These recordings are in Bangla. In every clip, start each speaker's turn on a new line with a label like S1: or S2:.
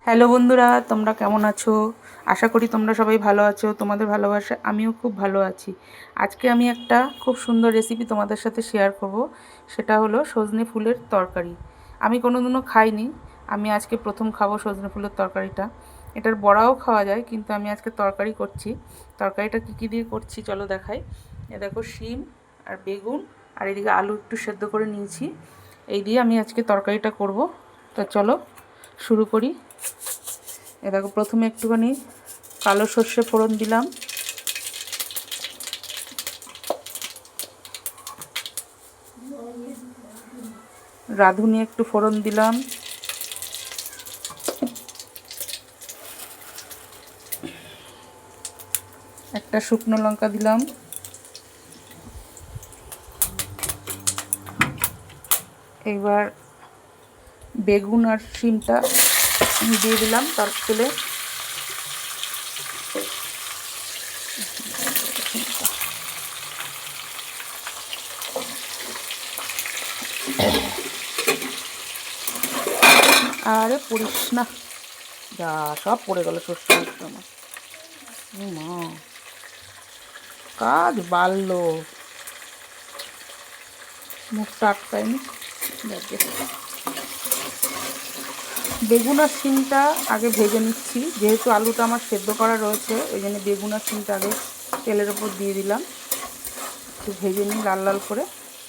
S1: হ্যালো বন্ধুরা, তোমরা কেমন আছো? আশা করি তোমরা সবাই ভালো আছো। তোমাদের ভালোবাসায় আমিও খুব ভালো আছি। আজকে আমি একটা খুব সুন্দর রেসিপি তোমাদের সাথে শেয়ার করব। সেটা হলো সজনে ফুলের তরকারি। আমি কোনোদিনও খাইনি, আমি আজকে প্রথম খাবো সজনে ফুলের তরকারিটা। এটার বড়াও খাওয়া যায়, কিন্তু আমি আজকে তরকারি করছি। তরকারিটা কী কী দিয়ে করছি চলো দেখাই। এ দেখো, শিম আর বেগুন আর এদিকে আলু একটু সেদ্ধ করে নিয়েছি। এই দিয়ে আমি আজকে তরকারিটা করব। তো চলো শুরু করি। এ দেখো, প্রথমে একটুখানি কালো সর্ষে ফোড়ন দিলাম, রাঁধুনি একটু ফোড়ন দিলাম, একটা শুকনো লঙ্কা দিলাম, এবার বেগুন আর শিমটা দিয়ে দিলাম তার তেলে। আরে পড়িস না, যা সব পড়ে গেল সর্ষে মধ্যে আমার। মা, কাজ বাড়লো, মুখটা আটকায়নি। বেগুন আর শিমটা আগে ভেজে নিচ্ছি, যেহেতু আলুটা আমার সেদ্ধ করা রয়েছে ওই জন্য বেগুন আর শিমটা আগে তেলের ওপর দিয়ে দিলাম। একটু ভেজে নিই লাল লাল করে,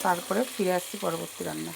S1: তারপরে ফিরে আসছি পরবর্তী রান্না।